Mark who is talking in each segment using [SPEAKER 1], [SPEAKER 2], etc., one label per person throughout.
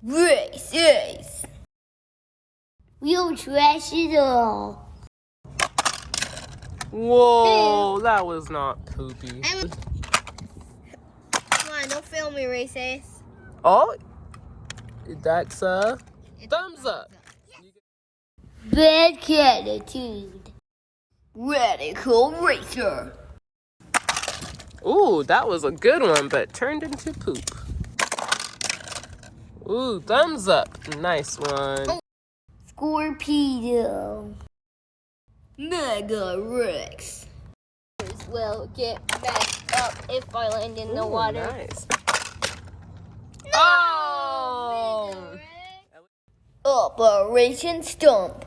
[SPEAKER 1] Races. We'll trash it all.
[SPEAKER 2] Whoa, that was not poopy.
[SPEAKER 1] Come on, don't film me, Races.
[SPEAKER 2] Oh, that's a thumbs up.
[SPEAKER 1] Bad attitude. Radical racer.
[SPEAKER 2] Ooh, that was a good one, but turned into poop. Ooh, thumbs up. Nice one.
[SPEAKER 1] Oh. Scorpedo. Mega Rex. Will get back up if I land in the water.
[SPEAKER 2] Nice.
[SPEAKER 1] No!
[SPEAKER 2] Oh!
[SPEAKER 1] Operation Stump.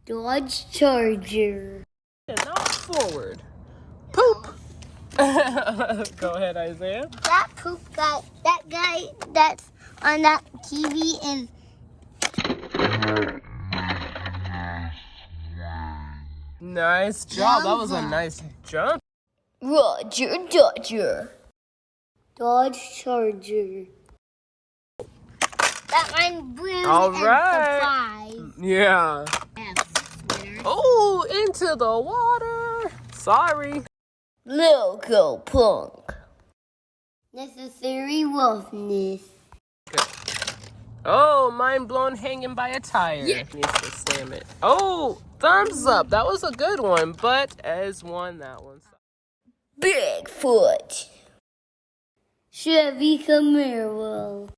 [SPEAKER 1] Dodge Charger.
[SPEAKER 2] And not forward. Poop. Go ahead, Isaiah.
[SPEAKER 1] That poop guy, that guy that's on that TV and
[SPEAKER 2] Nice job. That was a nice jump.
[SPEAKER 1] Roger Dodger. Dodge Charger. That one blue
[SPEAKER 2] All
[SPEAKER 1] and
[SPEAKER 2] right.
[SPEAKER 1] surprise.
[SPEAKER 2] Yeah. Oh, into the water. Sorry.
[SPEAKER 1] Loco Punk. Necessary roughness.
[SPEAKER 2] Good. Oh, mind blown hanging by a tire. Yeah. Needs to slam it. Oh, thumbs up. That was a good one, but as one, that one.
[SPEAKER 1] Bigfoot. Chevy Camaro.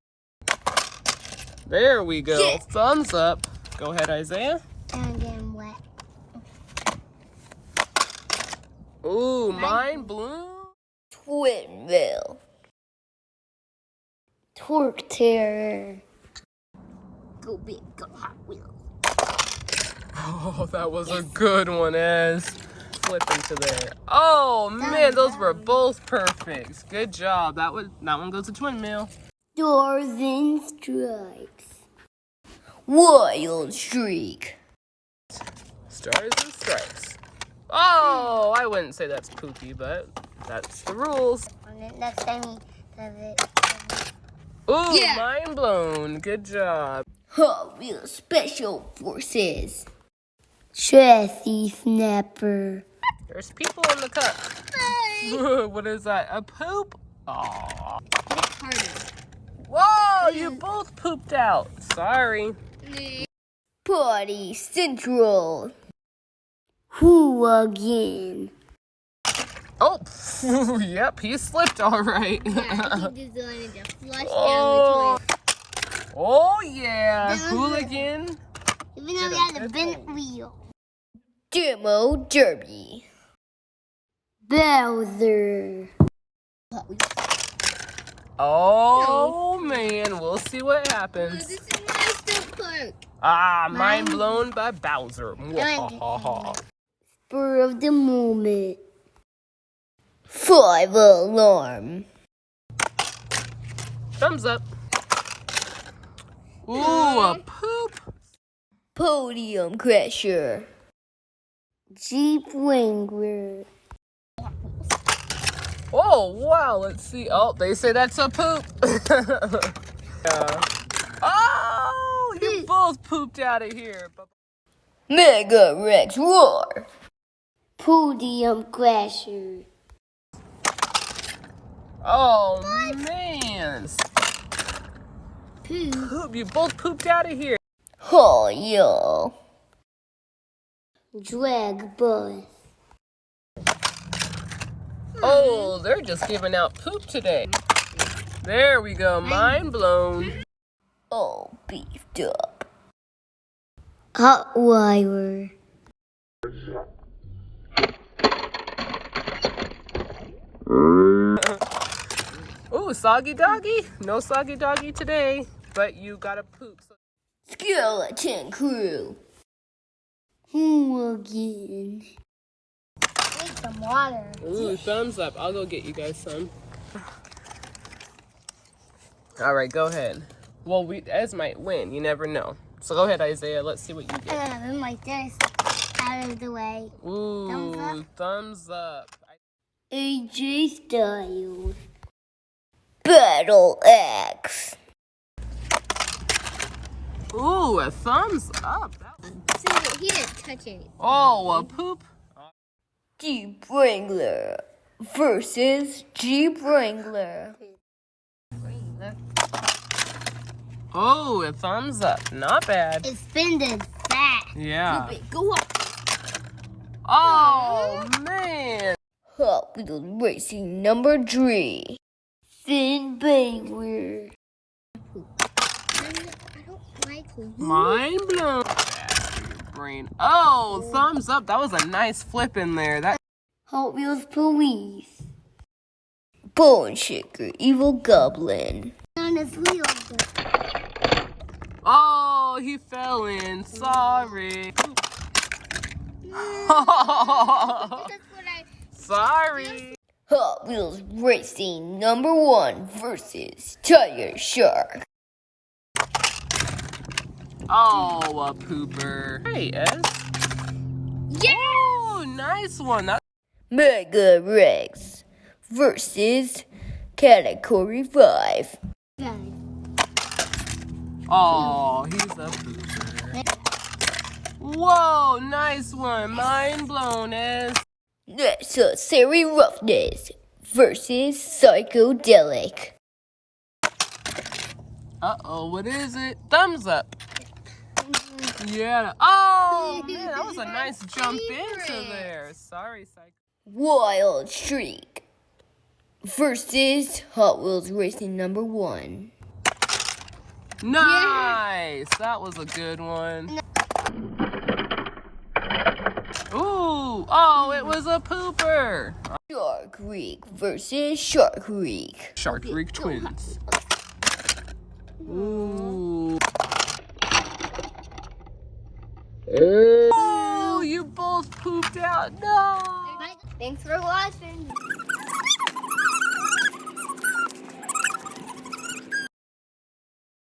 [SPEAKER 2] There we go.
[SPEAKER 1] Yeah.
[SPEAKER 2] Thumbs up. Go ahead, Isaiah.
[SPEAKER 1] And then what?
[SPEAKER 2] Ooh, mind blown.
[SPEAKER 1] Twinville. Torque Terror. Go big, go Hot Wheels.
[SPEAKER 2] Oh, that was a good one, Ez. Flip into there. Oh man, those were both perfect. Good job. That one goes to Twin Mill.
[SPEAKER 1] Doors and Stripes. Wild Streak.
[SPEAKER 2] Stars and stripes. Oh, I wouldn't say that's poopy, but that's the rules.
[SPEAKER 1] Next time he does it.
[SPEAKER 2] Ooh, mind blown. Good job.
[SPEAKER 1] Hot Wheels Special Forces. Chassis Snapper.
[SPEAKER 2] There's people in the cup. What is that? A poop? Aw. Whoa, you both pooped out. Sorry.
[SPEAKER 1] Party Central. Who again?
[SPEAKER 2] Oh, yep, he slipped all right.
[SPEAKER 1] Yeah, he decided to flush
[SPEAKER 2] Oh.
[SPEAKER 1] down the toilet.
[SPEAKER 2] Oh, yeah. Hooligan.
[SPEAKER 1] Even though he had a bent wheel. Demo Derby. Bowser.
[SPEAKER 2] Oh, man. We'll see what happens.
[SPEAKER 1] This is my stuff park.
[SPEAKER 2] Ah, mind blown by Bowser. Mwahaha.
[SPEAKER 1] Spur of the moment. 5 alarm.
[SPEAKER 2] Thumbs up. Ooh, a poop.
[SPEAKER 1] Podium Crasher. Jeep Wrangler.
[SPEAKER 2] Oh, wow. Let's see. Oh, they say that's a poop. Yeah. Oh, you both pooped out of here.
[SPEAKER 1] Mega Rex Roar. Podium Crasher.
[SPEAKER 2] Oh, man.
[SPEAKER 1] Poop.
[SPEAKER 2] You both pooped out of here.
[SPEAKER 1] Oh, yo. Drag Bus.
[SPEAKER 2] Oh, they're just giving out poop today. There we go. Mind blown.
[SPEAKER 1] All beefed up. Hot Wire.
[SPEAKER 2] Ooh, soggy doggy. No soggy doggy today, but you gotta poop.
[SPEAKER 1] Skeleton Crew. Who again? I need some water.
[SPEAKER 2] Ooh, thumbs up. I'll go get you guys some. All right, go ahead. Well, Ez might win. You never know. So go ahead, Isaiah. Let's see what you get.
[SPEAKER 1] I'm like this. Out of the way.
[SPEAKER 2] Ooh, thumbs up.
[SPEAKER 1] AJ Styles. Battle Axe.
[SPEAKER 2] Ooh, a thumbs up.
[SPEAKER 1] See, he didn't touch it.
[SPEAKER 2] Oh, a poop.
[SPEAKER 3] Jeep Wrangler versus Jeep Wrangler.
[SPEAKER 2] Oh, a thumbs up. Not bad.
[SPEAKER 1] It's spinning fast.
[SPEAKER 2] Yeah.
[SPEAKER 1] Go up.
[SPEAKER 2] Oh, man.
[SPEAKER 3] Hot Wheels Racing number 3. Finn Balor.
[SPEAKER 1] I don't like
[SPEAKER 2] Mind blown. Bastard brain. Oh, thumbs up. That was a nice flip in there. That.
[SPEAKER 3] Hot Wheels Police. Bone Shaker Evil Goblin.
[SPEAKER 1] on his wheel.
[SPEAKER 2] Oh, he fell in. Sorry.
[SPEAKER 1] That's what I.
[SPEAKER 2] Sorry.
[SPEAKER 3] Hot Wheels Racing number 1 versus Tire Shark.
[SPEAKER 2] Oh, a pooper. Hey, Ez.
[SPEAKER 1] Yeah!
[SPEAKER 2] Oh, nice one. That.
[SPEAKER 3] Mega Rex versus Category 5.
[SPEAKER 2] Oh, he's a pooper. Whoa, nice one. Mind blown, Ez.
[SPEAKER 3] Necessary Roughness versus Psychedelic.
[SPEAKER 2] Uh-oh, what is it? Thumbs up. Yeah. Oh, man, that was a nice jump into there. Sorry, Psych.
[SPEAKER 3] Wild Streak versus Hot Wheels Racing number 1.
[SPEAKER 2] Nice. That was a good one. Ooh. Oh, it was a pooper.
[SPEAKER 3] Shark Creek versus Shark Creek.
[SPEAKER 2] Shark Creek Twins. Ooh. Oh, you both pooped out. No.
[SPEAKER 1] Thanks for watching.